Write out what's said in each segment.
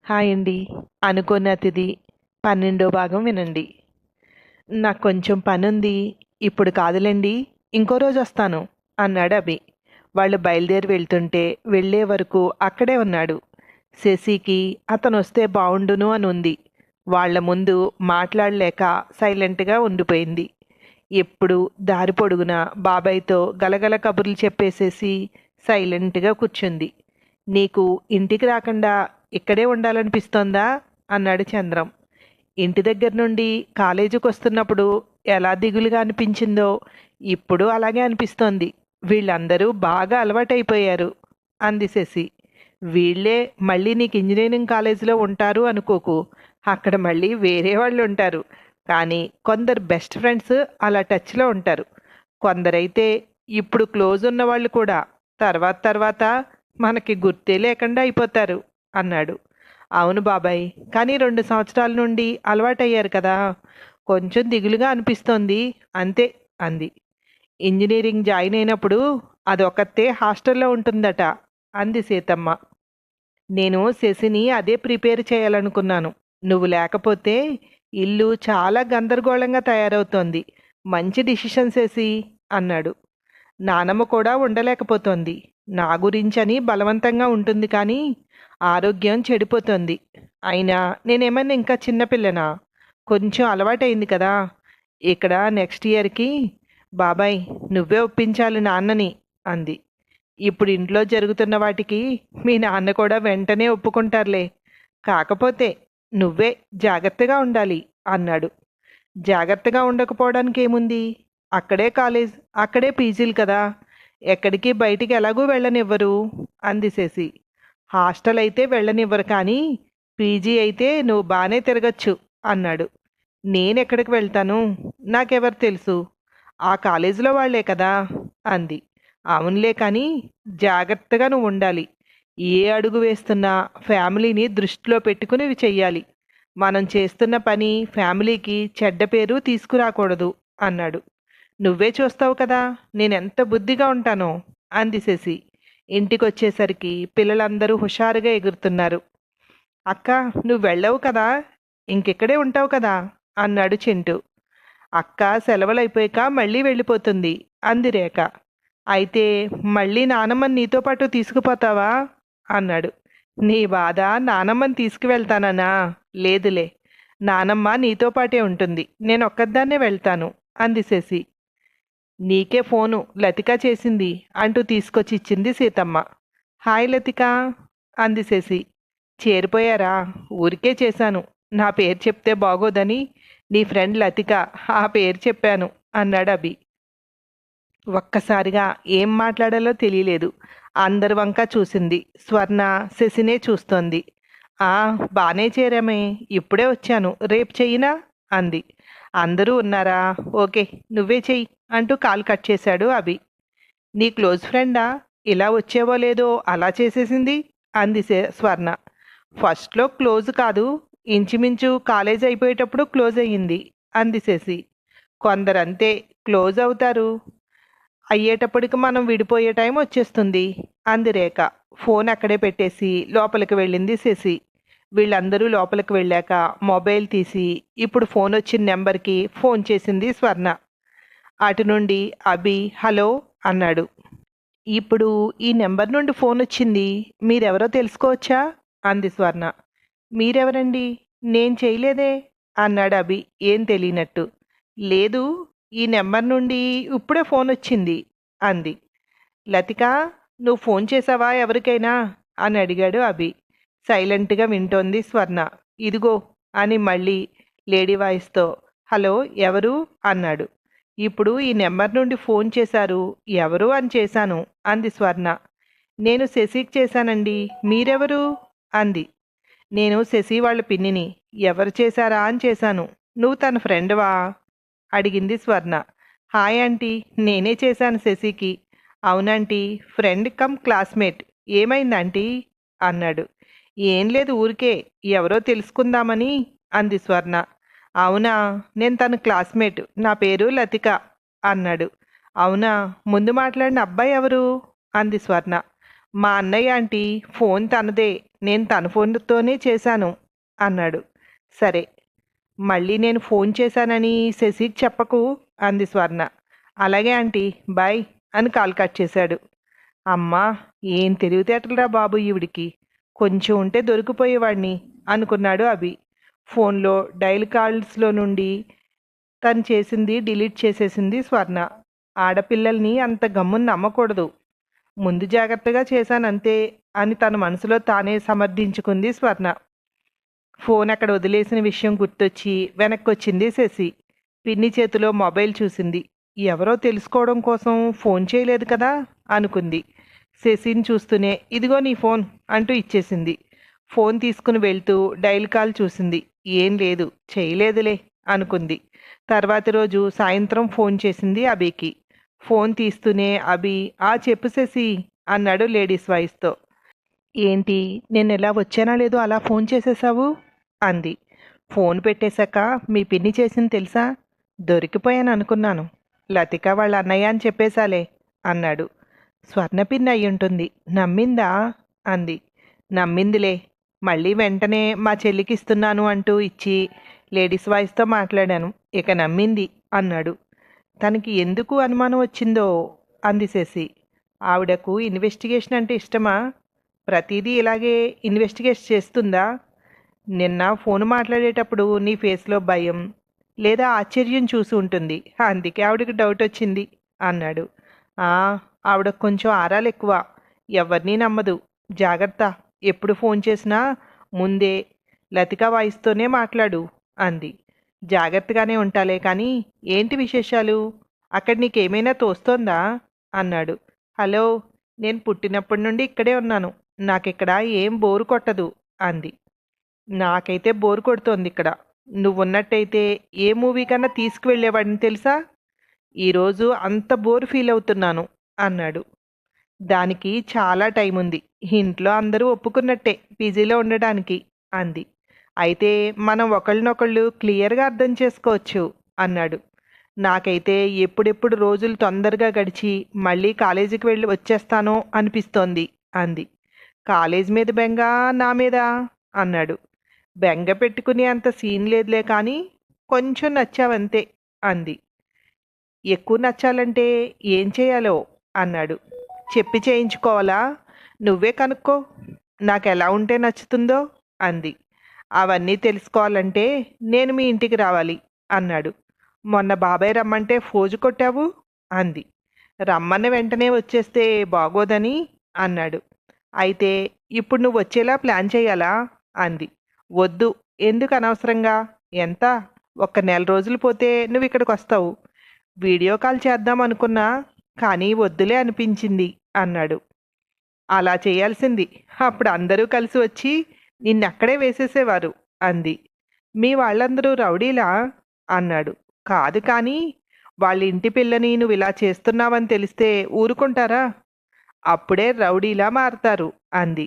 Hi అండి. అనుకోని అతిథి 12వ భాగం వినండి. నాకు కొంచెం పనుంది. ఇప్పుడు కాదులెండి. ఇంకో రోజొస్తాను అన్నాడు అభి. వాళ్ళు బయలుదేరి వెళ్తుంటే వెళ్ళే వరకు అక్కడే ఉన్నాడు. శశికి అతనొస్తే బావుండును అని ఉంది. వాళ్ళ ముందు మాట్లాడలేక సైలెంట్‌గా ఉండిపోయింది. ఎప్పుడు దారి పొడుగునా బాబాయ్‌తో గలగల కబుర్లు చెప్పేసేసి సైలెంట్‌గా కూర్చుంది. నీకు ఇంటికి రాకుండా ఇక్కడే ఉండాలనిపిస్తోందా అన్నాడు చంద్రం. ఇంటి దగ్గర నుండి కాలేజీకొస్తున్నప్పుడు ఎలా దిగులుగా అనిపించిందో ఇప్పుడు అలాగే అనిపిస్తోంది. వీళ్ళందరూ బాగా అలవాటైపోయారు అంది శశి. వీళ్ళే మళ్ళీ నీకు ఇంజనీరింగ్ కాలేజీలో ఉంటారు అనుకోకు. అక్కడ మళ్ళీ వేరే వాళ్ళు ఉంటారు. కానీ కొందరు బెస్ట్ ఫ్రెండ్స్ అలా టచ్లో ఉంటారు. కొందరైతే ఇప్పుడు క్లోజ్ ఉన్న వాళ్ళు కూడా తర్వాత తర్వాత మనకి గుర్తే లేకుండా అయిపోతారు అన్నాడు. అవును బాబాయ్, కానీ 2 సంవత్సరాల నుండి అలవాటయ్యారు కదా, కొంచెం దిగులుగా అనిపిస్తోంది అంతే అంది. ఇంజనీరింగ్ జాయిన్ అయినప్పుడు అదొకతే హాస్టల్లో ఉంటుందట అంది సీతమ్మ. నేను శశిని అదే ప్రిపేర్ చేయాలనుకున్నాను. నువ్వు లేకపోతే ఇల్లు చాలా గందరగోళంగా తయారవుతోంది. మంచి డిసిషన్ శశి అన్నాడు. నానమ్మ కూడా ఉండలేకపోతోంది. నా గురించని బలవంతంగా ఉంటుంది కానీ ఆరోగ్యం చెడిపోతోంది. అయినా నేనేమన్నా ఇంకా చిన్నపిల్లనా? కొంచెం అలవాటైంది కదా. ఇక్కడ నెక్స్ట్ ఇయర్‌కి బాబాయ్ నువ్వే ఒప్పించాలి నాన్నని అంది. ఇప్పుడు ఇంట్లో జరుగుతున్న వాటికి మీ నాన్న కూడా వెంటనే ఒప్పుకుంటారులే. కాకపోతే నువ్వే జాగ్రత్తగా ఉండాలి అన్నాడు. జాగ్రత్తగా ఉండకపోవడానికి ఏముంది? అక్కడే కాలేజ్, అక్కడే పీజీలు కదా. ఎక్కడికి బయటికి ఎలాగూ వెళ్ళనివ్వరు అంది శశి. హాస్టల్ అయితే వెళ్ళనివ్వరు కానీ పీజీ అయితే నువ్వు బాగానే తిరగచ్చు అన్నాడు. నేనెక్కడికి వెళ్తాను? నాకెవరు తెలుసు? ఆ కాలేజీలో వాళ్లే కదా అంది. అవునులే కానీ జాగ్రత్తగా నువ్వు ఉండాలి. ఏ అడుగు వేస్తున్నా ఫ్యామిలీని దృష్టిలో పెట్టుకుని చెయ్యాలి. మనం చేస్తున్న పని ఫ్యామిలీకి చెడ్డ పేరు తీసుకురాకూడదు అన్నాడు. నువ్వే చూస్తావు కదా నేనెంత బుద్ధిగా ఉంటానో అంది శశి. ఇంటికొచ్చేసరికి పిల్లలందరూ హుషారుగా ఎగురుతున్నారు. అక్క, నువ్వు వెళ్ళవు కదా, ఇంకెక్కడే ఉంటావు కదా అన్నాడు చింటూ. అక్క సెలవులైపోయాక మళ్ళీ వెళ్ళిపోతుంది అంది రేఖ. అయితే మళ్ళీ నానమ్మని నీతో పాటు తీసుకుపోతావా అన్నాడు. నీ బాధ నానమ్మని తీసుకువెళ్తానన్నా? లేదులే, నానమ్మ నీతో పాటే ఉంటుంది. నేను ఒక్కదాన్నే వెళ్తాను అంది శశి. నీకే ఫోను లతిక చేసింది అంటూ తీసుకొచ్చి ఇచ్చింది సీతమ్మ. హాయ్ లతిక అంది శశి. చేరిపోయారా? ఊరికే చేశాను. నా పేరు చెప్తే బాగోదని నీ ఫ్రెండ్ లతిక ఆ పేరు చెప్పాను అన్నాడు అభి. ఒక్కసారిగా ఏం మాట్లాడాలో తెలియలేదు. అందరి వంక చూసింది. స్వర్ణ శశినే చూస్తోంది. ఆ, బానే చేరామే, ఇప్పుడే వచ్చాను, రేపు చెయ్యినా అంది. అందరూ ఉన్నారా? ఓకే, నువ్వే చెయ్యి అంటూ కాల్ కట్ చేశాడు అభి. నీ క్లోజ్ ఫ్రెండా ఇలా వచ్చేవో లేదో అలా చేసేసింది అంది స్వర్ణ. ఫస్ట్లో క్లోజ్ కాదు, ఇంచుమించు కాలేజ్ అయిపోయేటప్పుడు క్లోజ్ అయ్యింది అంది శశి. కొందరంతే, క్లోజ్ అవుతారు, అయ్యేటప్పటికి మనం విడిపోయే టైం వచ్చేస్తుంది అంది రేఖ. ఫోన్ అక్కడే పెట్టేసి లోపలికి వెళ్ళింది శశి. వీళ్ళందరూ లోపలికి వెళ్ళాక మొబైల్ తీసి ఇప్పుడు ఫోన్ వచ్చిన నెంబర్కి ఫోన్ చేసింది స్వర్ణ. అటు నుండి అభి హలో అన్నాడు. ఇప్పుడు ఈ నెంబర్ నుండి ఫోన్ వచ్చింది, మీరెవరో తెలుసుకోవచ్చా అంది స్వర్ణ. మీరెవరండి? నేను చేయలేదే అన్నాడు అభి ఏం తెలియనట్టు. లేదు, ఈ నెంబర్ నుండి ఇప్పుడే ఫోన్ వచ్చింది అంది. లతిక, నువ్వు ఫోన్ చేసావా ఎవరికైనా అని అడిగాడు అభి. సైలెంట్గా వింటోంది స్వర్ణ. ఇదిగో అని మళ్ళీ లేడీ వాయిస్తో హలో ఎవరు అన్నాడు. ఇప్పుడు ఈ నెంబర్ నుండి ఫోన్ చేశారు, ఎవరు అని చేశాను అంది స్వర్ణ. నేను శశికి చేశానండి, మీరెవరు అంది. నేను శశి వాళ్ళ పిన్నిని. ఎవరు చేశారా అని చేశాను. నువ్వు తన ఫ్రెండ్వా అడిగింది స్వర్ణ. హాయ్ ఆంటీ, నేనే చేశాను శశికి. అవునంటీ, ఫ్రెండ్ కమ్ క్లాస్మేట్. ఏమైందంటీ అన్నాడు. ఏం లేదు, ఊరికే ఎవరో తెలుసుకుందామని అంది స్వర్ణ. అవునా, నేను తన క్లాస్మేట్, నా పేరు లతిక అన్నాడు. అవునా, ముందు మాట్లాడిన అబ్బాయి ఎవరు అంది స్వర్ణ. మా అన్నయ్య ఆంటీ, ఫోన్ తనదే, నేను తన ఫోన్తోనే చేశాను అన్నాడు. సరే, మళ్ళీ నేను ఫోన్ చేశానని శశికి చెప్పకు అంది స్వర్ణ. అలాగే ఆంటీ, బాయ్ అని కాల్ కట్ చేశాడు. అమ్మా, ఏం తెలివితేటలురా బాబు ఈవిడికి, కొంచెం ఉంటే దొరికిపోయేవాడిని అనుకున్నాడు అభి. ఫోన్లో డైల్ కాల్స్లో నుండి తను చేసింది డిలీట్ చేసేసింది స్వర్ణ. ఆడపిల్లల్ని అంత గమ్మున నమ్మకూడదు, ముందు జాగ్రత్తగా చేశానంతే అని తన మనసులో తానే సమర్థించుకుంది స్వర్ణ. ఫోన్ అక్కడ వదిలేసిన విషయం గుర్తొచ్చి వెనక్కొచ్చింది శశి. పిన్ని చేతిలో మొబైల్ చూసింది. ఎవరో తెలుసుకోవడం కోసం ఫోన్ చేయలేదు కదా అనుకుంది. శశిని చూస్తూనే ఇదిగో నీ ఫోన్ అంటూ ఇచ్చేసింది. ఫోన్ తీసుకుని వెళ్తూ డైల్ కాల్ చూసింది. ఏం లేదు, చేయలేదులే అనుకుంది. తర్వాతి రోజు సాయంత్రం ఫోన్ చేసింది అభికి. ఫోన్ తీస్తూనే అభి, ఆ చెప్పు శశి అన్నాడు లేడీస్ వాయిస్తో. ఏంటి, నేను ఎలా వచ్చానా లేదో అలా ఫోన్ చేసేసావు అంది. ఫోన్ పెట్టేశాక మీ పిన్ని చేసింది తెలుసా? దొరికిపోయాను అనుకున్నాను. లతిక వాళ్ళ అన్నయ్య అని చెప్పేశాలే అన్నాడు. స్వర్ణ పిన్ని అయ్యుంటుంది, నమ్మిందా అంది. నమ్మిందిలే, మళ్ళీ వెంటనే మా చెల్లికి ఇస్తున్నాను అంటూ ఇచ్చి లేడీస్ వాయిస్తో మాట్లాడాను, ఇక నమ్మింది అన్నాడు. తనకి ఎందుకు అనుమానం వచ్చిందో అంది శశి. ఆవిడకు ఇన్వెస్టిగేషన్ అంటే ఇష్టమా? ప్రతిదీ ఇలాగే ఇన్వెస్టిగేట్ చేస్తుందా? నిన్న ఫోన్ మాట్లాడేటప్పుడు నీ ఫేస్లో భయం లేదా ఆశ్చర్యం చూసి ఉంటుంది, అందుకే ఆవిడకి డౌట్ వచ్చింది అన్నాడు. ఆవిడకు కొంచెం ఆరాలు ఎక్కువ, ఎవరినీ నమ్మదు, జాగ్రత్త, ఎప్పుడు ఫోన్ చేసినా ముందే లతిక వాయిస్తోనే మాట్లాడు అంది. జాగ్రత్తగానే ఉంటాలే, కానీ ఏంటి విశేషాలు? అక్కడ నీకేమైనా తోస్తోందా అన్నాడు. హలో, నేను పుట్టినప్పటి నుండి ఇక్కడే ఉన్నాను, నాకిక్కడ ఏం బోరు కొట్టదు అంది. నాకైతే బోరు కొడుతోంది ఇక్కడ. నువ్వున్నట్టయితే ఏ మూవీ కన్నా తీసుకువెళ్ళేవాడిని తెలుసా? ఈరోజు అంత బోర్ ఫీల్ అవుతున్నాను అన్నాడు. దానికి చాలా టైం ఉంది, ఇంట్లో అందరూ ఒప్పుకున్నట్టే పీజీలో ఉండడానికి అంది. అయితే మనం ఒకళ్ళనొకళ్ళు క్లియర్గా అర్థం చేసుకోవచ్చు అన్నాడు. నాకైతే ఎప్పుడెప్పుడు రోజులు తొందరగా గడిచి మళ్ళీ కాలేజీకి వెళ్ళి వచ్చేస్తానో అనిపిస్తోంది అంది. కాలేజ్ మీద బెంగ నా మీద అన్నాడు. బెంగ పెట్టుకునే అంత సీన్ లేదులే, కానీ కొంచెం నచ్చావంతే అంది. ఎక్కువ నచ్చాలంటే ఏం చేయాలో అన్నాడు. చెప్పి చేయించుకోవాలా? నువ్వే కనుక్కో, నాకు ఎలా ఉంటే నచ్చుతుందో అంది. అవన్నీ తెలుసుకోవాలంటే నేను మీ ఇంటికి రావాలి అన్నాడు. మొన్న బాబాయ్ రమ్మంటే ఫోజు కొట్టావు అంది. రమ్మన్న వెంటనే వచ్చేస్తే బాగోదని అన్నాడు. అయితే ఇప్పుడు నువ్వు వచ్చేలా ప్లాన్ చేయాలా అంది. వద్దు, ఎందుకు అనవసరంగా? ఎంత, ఒక్క నెల రోజులు పోతే నువ్వు ఇక్కడికి వస్తావు. వీడియో కాల్ చేద్దాం అనుకున్నా, కానీ వద్దులే అనిపించింది అన్నాడు. అలా చేయాల్సింది, అప్పుడు అందరూ కలిసి వచ్చి నిన్నక్కడే వేసేసేవారు అంది. మీ వాళ్ళందరూ రౌడీలా అన్నాడు. కాదు, కానీ వాళ్ళ ఇంటి పిల్లని నువ్వు ఇలా చేస్తున్నావని తెలిస్తే ఊరుకుంటారా? అప్పుడే రౌడీలా మారతారు అంది.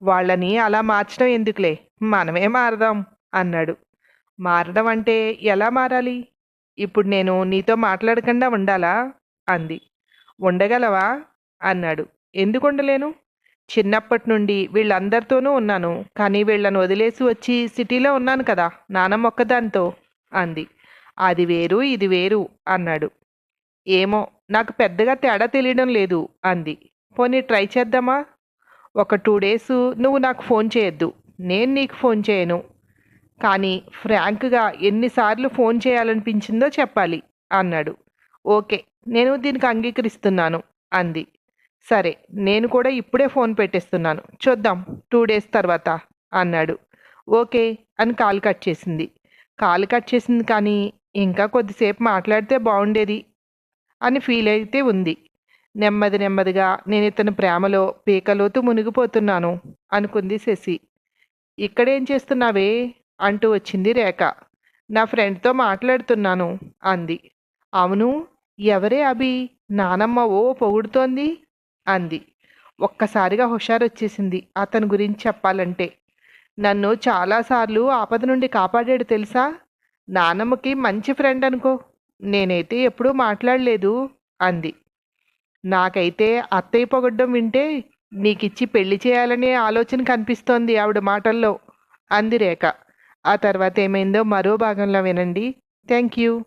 వాళ్ళని అలా మార్చడం ఎందుకులే, మనమే మారదాం అన్నాడు. మారడం అంటే ఎలా మారాలి? ఇప్పుడు నేను నీతో మాట్లాడకుండా ఉండాలా అంది. ఉండగలవా అన్నాడు. ఎందుకు ఉండలేను? చిన్నప్పటి నుండి వీళ్ళందరితోనూ ఉన్నాను, కానీ వీళ్ళను వదిలేసి వచ్చి సిటీలో ఉన్నాను కదా నానమ్మ ఒక్కదాంతో అంది. అది వేరు ఇది వేరు అన్నాడు. ఏమో, నాకు పెద్దగా తేడా తెలియడం లేదు అంది. పోనీ ట్రై చేద్దామా? ఒక 2 డేస్ నువ్వు నాకు ఫోన్ చేయొద్దు, నేను నీకు ఫోన్ చేయను, కానీ ఫ్రాంక్గా ఎన్నిసార్లు ఫోన్ చేయాలనిపించిందో చెప్పాలి అన్నాడు. ఓకే, నేను దీనికి అంగీకరిస్తున్నాను అంది. సరే, నేను కూడా ఇప్పుడే ఫోన్ పెట్టేస్తున్నాను, చూద్దాం 2 డేస్ తర్వాత అన్నాడు. ఓకే అని కాల్ కట్ చేసింది. కాల్ కట్ చేసింది, కానీ ఇంకా కొద్దిసేపు మాట్లాడితే బాగుండేది అని ఫీల్ అయితే ఉంది. నెమ్మదిగా నేను ఇతని ప్రేమలో పీకలోతు మునిగిపోతున్నాను అనుకుంది శశి. ఇక్కడేం చేస్తున్నావే అంటూ వచ్చింది రేఖ. నా ఫ్రెండ్తో మాట్లాడుతున్నాను అంది. అవును, ఎవరే అభి, నానమ్మ ఓ పొగుడుతోంది అంది. ఒక్కసారిగా హుషారొచ్చేసింది అతని గురించి చెప్పాలంటే. నన్ను చాలాసార్లు ఆపద నుండి కాపాడాడు తెలుసా? నానమ్మకి మంచి ఫ్రెండ్ అనుకో, నేనైతే ఎప్పుడూ మాట్లాడలేదు అంది. నాకైతే అత్తయ్య పొగడ్డం వింటే నీకిచ్చి పెళ్లి చేయాలనే ఆలోచన కనిపిస్తోంది ఆవిడ మాటల్లో అంది రేఖ. ఆ తర్వాత ఏమైందో మరో భాగంలో వినండి. Thank you.